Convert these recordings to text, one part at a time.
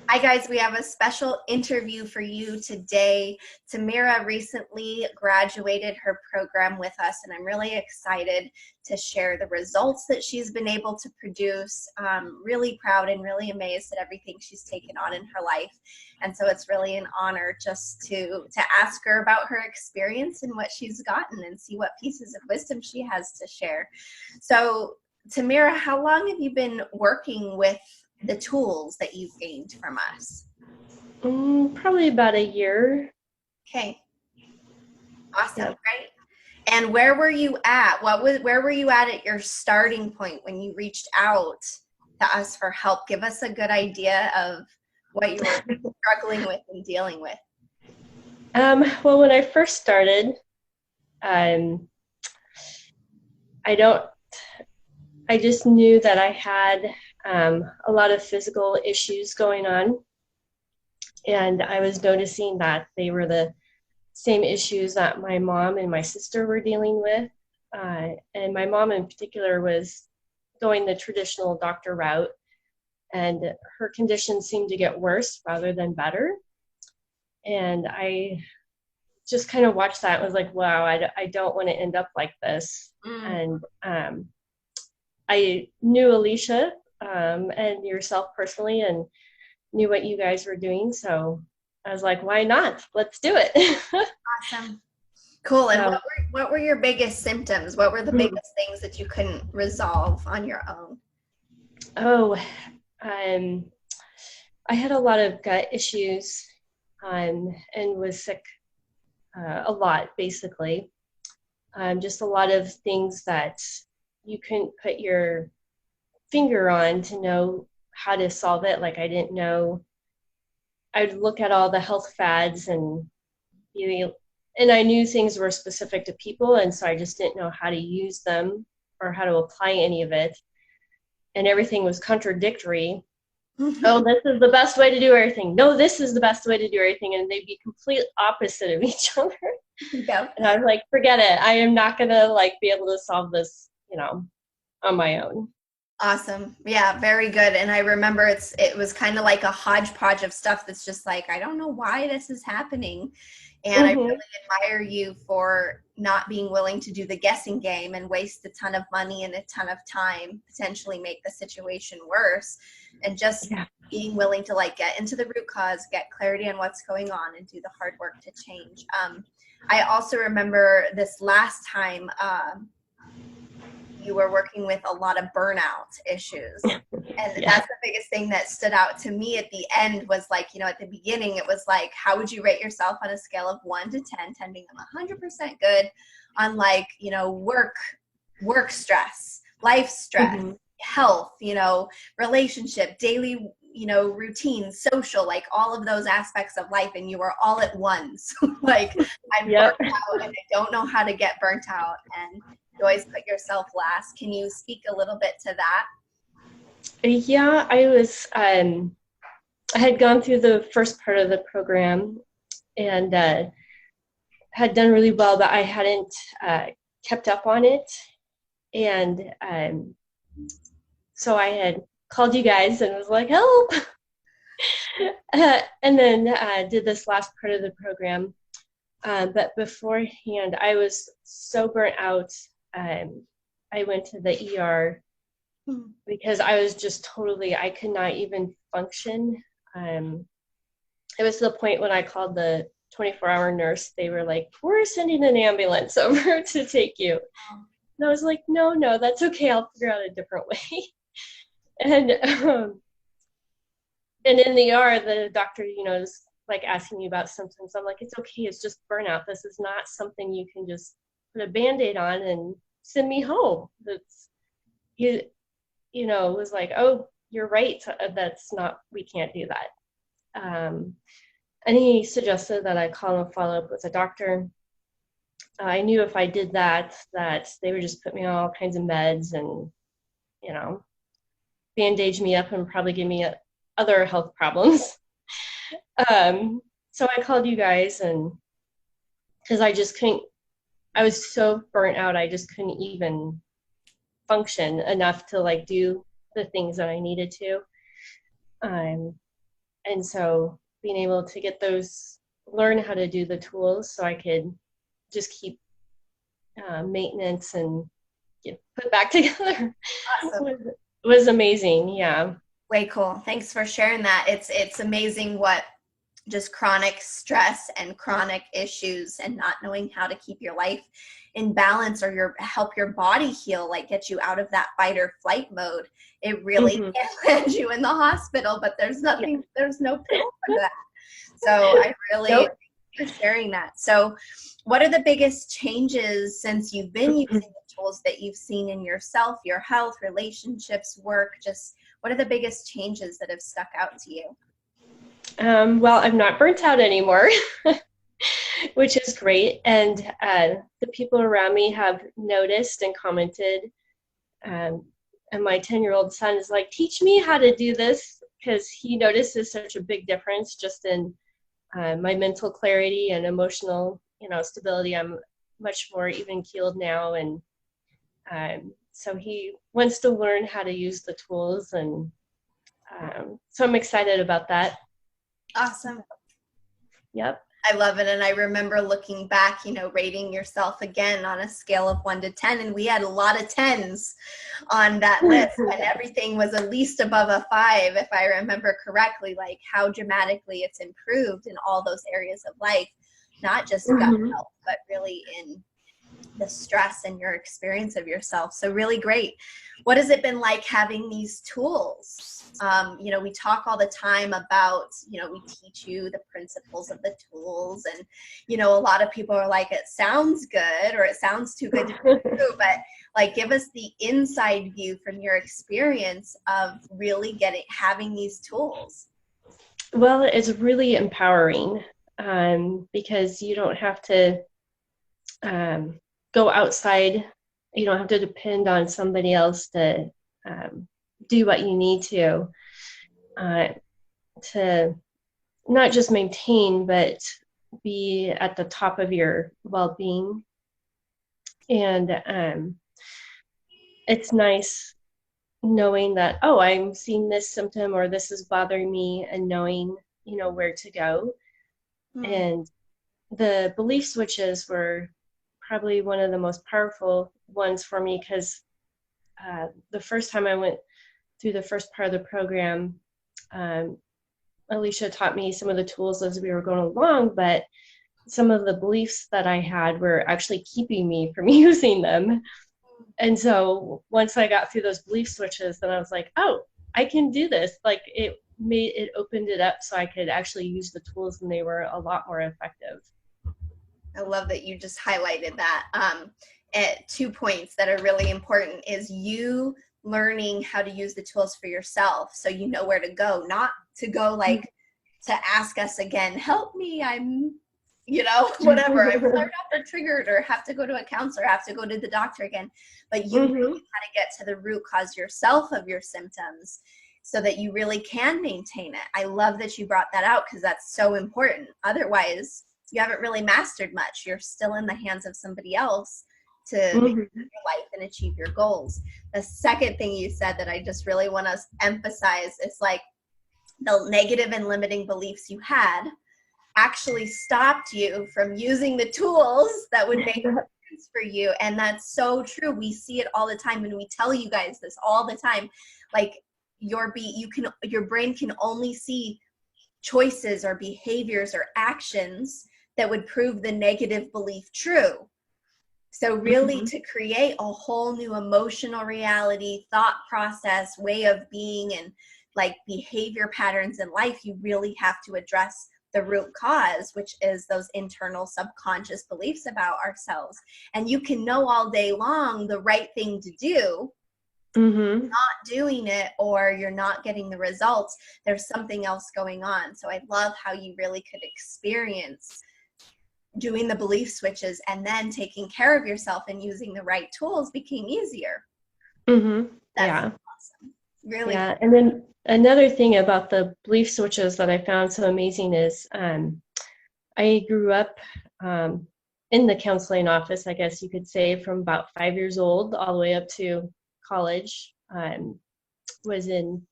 Hi guys, we have a special interview for you today. Tamira recently graduated her program with us, and I'm really excited to share the results that she's been able to produce. Really proud and really amazed at everything she's taken on in her life. And so it's really an honor just to ask her about her experience and what she's gotten and see what pieces of wisdom she has to share. So Tamira, how long have you been working with the tools that you've gained from us? Probably about a year. Okay, awesome, Yep. great. And where were you at? Where were you at your starting point when you reached out to us for help? Give us a good idea of what you were struggling with and dealing with. Well, when I first started, um, I don't. I just knew that I had a lot of physical issues going on, and I was noticing that they were the same issues that my mom and my sister were dealing with. And my mom, in particular, was going the traditional doctor route, and her condition seemed to get worse rather than better. And I just kind of watched that and was like, wow, I don't want to end up like this. Mm, And I knew Alicia and yourself personally and knew what you guys were doing. So I was like, why not? Let's do it. awesome. Cool. And So, what were your biggest symptoms? What were the biggest things that you couldn't resolve on your own? oh, um, I had a lot of gut issues and was sick a lot, basically. Just a lot of things that you couldn't put your finger on to know how to solve it. Like I didn't know. I'd look at all the health fads and I knew things were specific to people, and so I just didn't know how to use them or how to apply any of it. And everything was contradictory. Oh, this is the best way to do everything. No, this is the best way to do everything, and they'd be complete opposite of each other. Yep. And I was like, forget it. I am not gonna be able to solve this, on my own. Awesome. Yeah, very good. And I remember it was kind of like a hodgepodge of stuff that's just like, I don't know why this is happening. And I Mm-hmm. really admire you for not being willing to do the guessing game and waste a ton of money and a ton of time, potentially make the situation worse, and just Yeah. being willing to like get into the root cause, get clarity on what's going on, and do the hard work to change. I also remember this last time you were working with a lot of burnout issues. And Yeah. that's the biggest thing that stood out to me at the end was like, at the beginning, it was like, how would you rate yourself on a scale of 1 to 10, 10 being 100% good on like, work stress, life stress, Mm-hmm. health, relationship, daily, routine, social, like all of those aspects of life. And you were all at once. Like, I'm burnt Yep. out and I don't know how to get burnt out. And you always put yourself last. Can you speak a little bit to that? Yeah, I had gone through the first part of the program and had done really well, but I hadn't uh, kept up on it. And so I had called you guys and was like, help. And then did this last part of the program. But beforehand, I was so burnt out. Um, I went to the ER because I was just I could not even function. Um, it was to the point when I called the 24-hour nurse, they were like, we're sending an ambulance over to take you. And I was like, no, no, that's okay. I'll figure out a different way. And and in the ER, the doctor, is like asking me about symptoms. I'm like, it's okay. It's just burnout. This is not something you can just put a band-aid on and send me home. That's you, was like, oh, you're right. That's not, we can't do that. And he suggested that I call and follow up with a doctor. I knew if I did that they would just put me on all kinds of meds and, you know, bandage me up and probably give me other health problems. Um, so I called you guys and because I just couldn't, I was so burnt out, I just couldn't even function enough to do the things that I needed to. Um, And so being able to get those, learn how to do the tools so I could just keep maintenance and get put back together Awesome. was amazing. Yeah. Way cool. Thanks for sharing that. It's amazing what just chronic stress and chronic issues and not knowing how to keep your life in balance or help your body heal, like get you out of that fight or flight mode. It really can land you in the hospital, but there's no pill for that. So I really Nope. thank you for sharing that. So what are the biggest changes since you've been using the tools that you've seen in yourself, your health, relationships, work? Just what are the biggest changes that have stuck out to you? Well, I'm not burnt out anymore, which is great. And the people around me have noticed and commented. And my 10-year-old son is like, teach me how to do this, because he notices such a big difference just in my mental clarity and emotional, stability. I'm much more even keeled now. And so he wants to learn how to use the tools. And so I'm excited about that. Awesome. Yep. I love it. And I remember looking back, rating yourself again on a scale of 1 to 10. And we had a lot of 10s on that list, and everything was at least above a 5, if I remember correctly, like how dramatically it's improved in all those areas of life, not just gut health, but really in the stress and your experience of yourself. So really great. What has it been like having these tools? We talk all the time about, we teach you the principles of the tools, and, a lot of people are like, it sounds good, or it sounds too good to be true, but like, give us the inside view from your experience of really having these tools. Well, it's really empowering, because you don't have to go outside. You don't have to depend on somebody else to do what you need to not just maintain, but be at the top of your well-being. And it's nice knowing that, oh, I'm seeing this symptom or this is bothering me, and knowing, where to go. And the belief switches were probably one of the most powerful ones for me, because the first time I went through the first part of the program, Alicia taught me some of the tools as we were going along, but some of the beliefs that I had were actually keeping me from using them. And so once I got through those belief switches, then I was like, oh, I can do this. Like, it opened it up so I could actually use the tools, and they were a lot more effective. I love that you just highlighted that. At 2 points that are really important is you learning how to use the tools for yourself, so you know where to go, not to go like to ask us again, help me, I'm, whatever, I'm flared up or triggered, or have to go to a counselor, have to go to the doctor again. But you really got to get to the root cause yourself of your symptoms, so that you really can maintain it. I love that you brought that out, because that's so important. Otherwise, you haven't really mastered much. You're still in the hands of somebody else to make your life and achieve your goals. The second thing you said that I just really want to emphasize is like the negative and limiting beliefs you had actually stopped you from using the tools that would make sense for you. And that's so true. We see it all the time, and we tell you guys this all the time. Like, your brain can only see choices or behaviors or actions that would prove the negative belief true. So really, to create a whole new emotional reality, thought process, way of being, and like behavior patterns in life, you really have to address the root cause, which is those internal subconscious beliefs about ourselves. And you can know all day long the right thing to do, not doing it, or you're not getting the results. There's something else going on. So I love how you really could experience doing the belief switches, and then taking care of yourself and using the right tools became easier. That's awesome. Really. Yeah. And then another thing about the belief switches that I found so amazing is I grew up in the counseling office, I guess you could say, from about 5 years old all the way up to college. Was in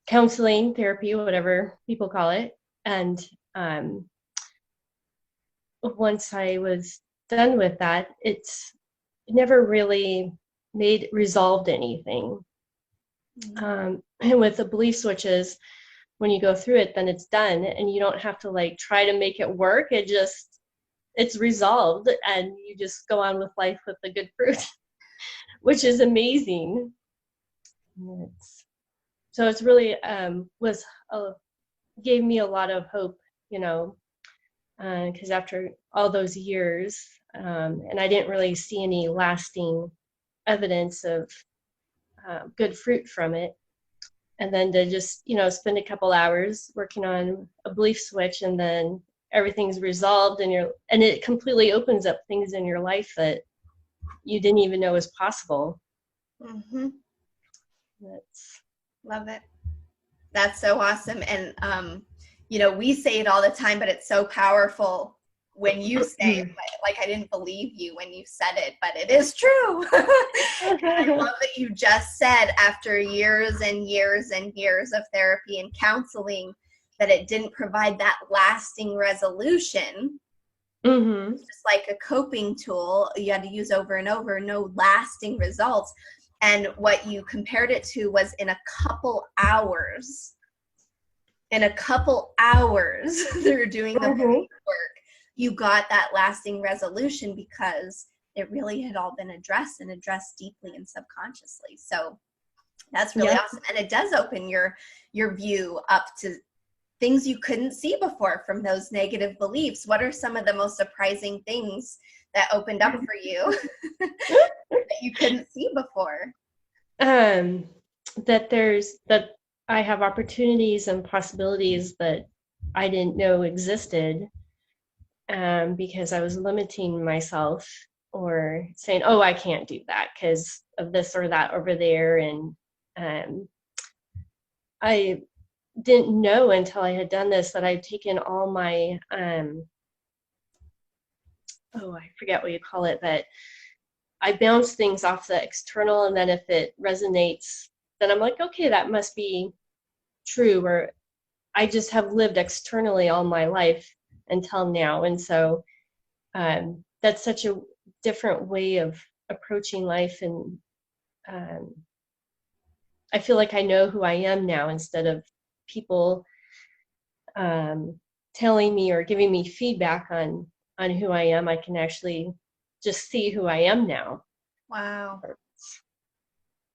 counseling, therapy, whatever people call it. And um, once I was done with that, it's never really resolved anything. And with the belief switches, when you go through it, then it's done, and you don't have to like try to make it work. It's resolved, and you just go on with life with the good fruit, which is amazing. So it's really gave me a lot of hope, you know, because after all those years, and I didn't really see any lasting evidence of good fruit from it. And then to just, you know, spend a couple hours working on a belief switch, and then everything's resolved, and it completely opens up things in your life that you didn't even know was possible. Mm-hmm. Love it. That's so awesome. And, you know, we say it all the time, but it's so powerful when you say it. Like, I didn't believe you when you said it, but it is true. I love that you just said, after years and years and years of therapy and counseling, that it didn't provide that lasting resolution. It's just like a coping tool you had to use over and over, no lasting results. And what you compared it to was in a couple hours through doing the work, you got that lasting resolution, because it really had all been addressed deeply and subconsciously. So that's really awesome. And it does open your view up to things you couldn't see before from those negative beliefs. What are some of the most surprising things that opened up for you that you couldn't see before? That I have opportunities and possibilities that I didn't know existed, because I was limiting myself, or saying, oh, I can't do that because of this or that over there. And I didn't know until I had done this that I'd taken all my, I forget what you call it, but I bounce things off the external, and then if it resonates, then I'm like, okay, that must be true. Or I just have lived externally all my life until now. And so that's such a different way of approaching life. And I feel like I know who I am now, instead of people telling me or giving me feedback on who I am. I can actually just see who I am now. Wow.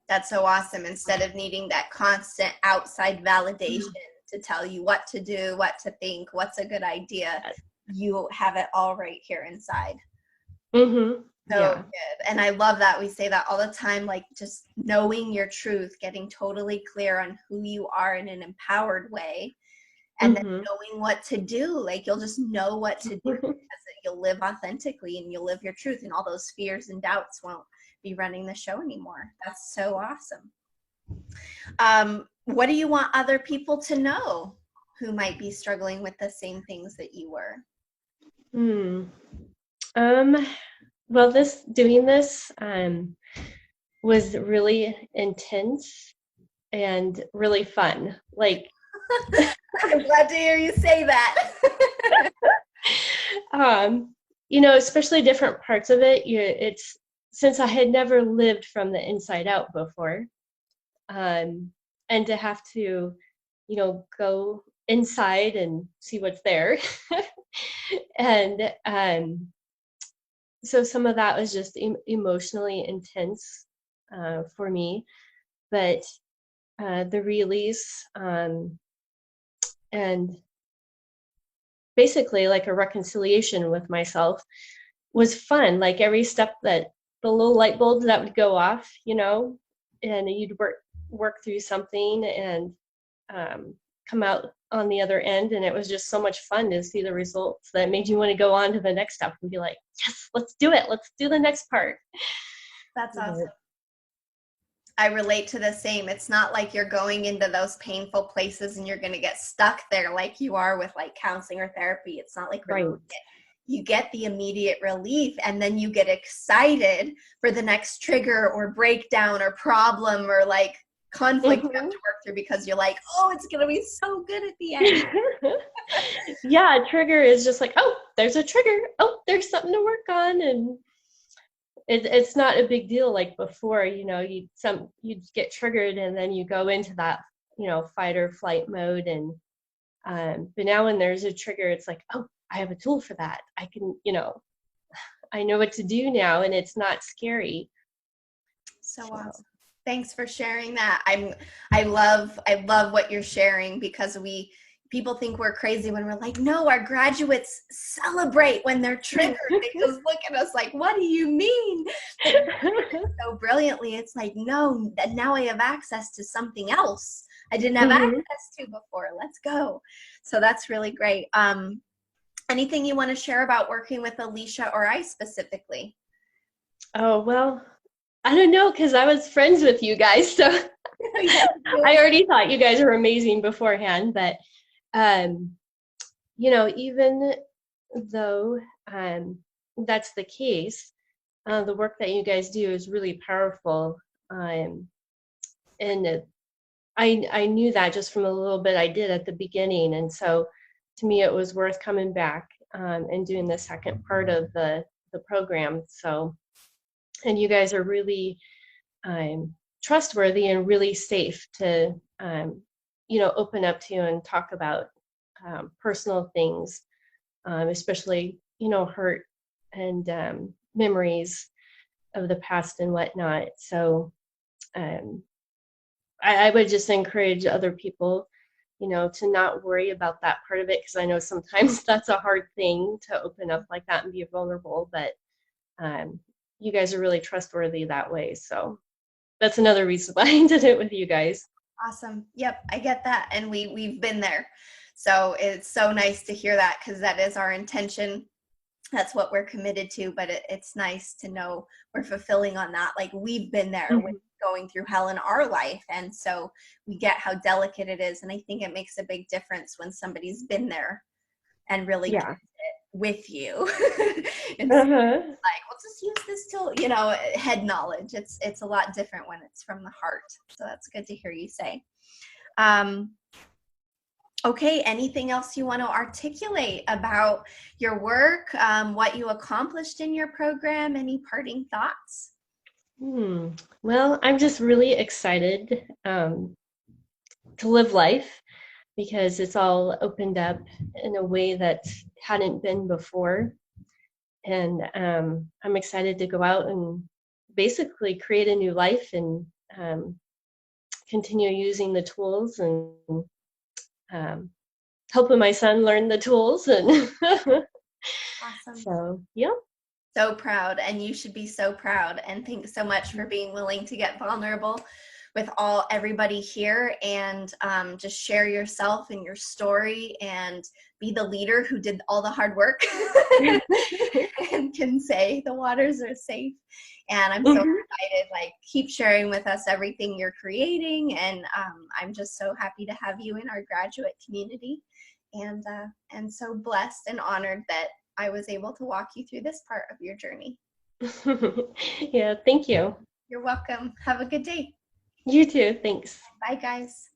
That's so awesome. Instead of needing that constant outside validation to tell you what to do, what to think, what's a good idea, you have it all right here inside. So good. And I love that. We say that all the time, like just knowing your truth, getting totally clear on who you are in an empowered way, and then knowing what to do. Like, you'll just know what to do, because you'll live authentically and you'll live your truth, and all those fears and doubts won't be running the show anymore. That's so awesome. What do you want other people to know who might be struggling with the same things that you were? Well, doing this was really intense and really fun. Like, I'm glad to hear you say that. You know, especially different parts of it. It's since I had never lived from the inside out before, and to have to, you know, go inside and see what's there. And so some of that was just emotionally intense for me, but the release and basically like a reconciliation with myself was fun. Like every step, that the little light bulbs that would go off, you know, and you'd work through something and come out on the other end, and it was just so much fun to see the results that made you want to go on to the next step and be like, yes, let's do it, let's do the next part. That's awesome. I relate to the same. It's not like you're going into those painful places and you're going to get stuck there like you are with like counseling or therapy. It's not like you get the immediate relief, and then you get excited for the next trigger or breakdown or problem, or like conflict you have to work through because you're like, oh, it's going to be so good at the end. Yeah, a trigger is just like, oh, there's a trigger. Oh, there's something to work on. And it's not a big deal like before, you get triggered and then you go into that, fight or flight mode. And but now when there's a trigger, it's like, oh, I have a tool for that. I can, I know what to do now, and it's not scary. So awesome. Thanks for sharing that. I love what you're sharing, because people think we're crazy when we're like, no, our graduates celebrate when they're triggered. They just look at us like, what do you mean? So brilliantly, it's like, no, now I have access to something else I didn't have access to before. Let's go. So that's really great. Anything you want to share about working with Alicia or I specifically? Oh, well, I don't know, because I was friends with you guys, so I already thought you guys were amazing beforehand. But even though that's the case, the work that you guys do is really powerful. And I knew that just from a little bit I did at the beginning. And so to me, it was worth coming back and doing the second part of the program. So, and you guys are really trustworthy and really safe to, open up to and talk about personal things, especially, hurt and memories of the past and whatnot. So I would just encourage other people, to not worry about that part of it, because I know sometimes that's a hard thing to open up like that and be vulnerable, but you guys are really trustworthy that way. So that's another reason why I did it with you guys. Awesome. Yep, I get that. And we've been there. So it's so nice to hear that, because that is our intention. That's what we're committed to. But it's nice to know we're fulfilling on that. Like, we've been there with going through hell in our life. And so we get how delicate it is. And I think it makes a big difference when somebody's been there and really gets it with you. It's like, we'll just use this tool, head knowledge. It's a lot different when it's from the heart. So that's good to hear you say. Okay, anything else you want to articulate about your work, what you accomplished in your program? Any parting thoughts? Well, I'm just really excited to live life, because it's all opened up in a way that hadn't been before. And I'm excited to go out and basically create a new life and continue using the tools and helping my son learn the tools. And Awesome. So, yeah. So proud, and you should be so proud. And thanks so much for being willing to get vulnerable with everybody here, and just share yourself and your story, and be the leader who did all the hard work and can say the waters are safe. And I'm so excited. Like, keep sharing with us everything you're creating, and I'm just so happy to have you in our graduate community, and so blessed and honored that I was able to walk you through this part of your journey. Yeah, thank you. You're welcome. Have a good day. You too. Thanks. Bye, guys.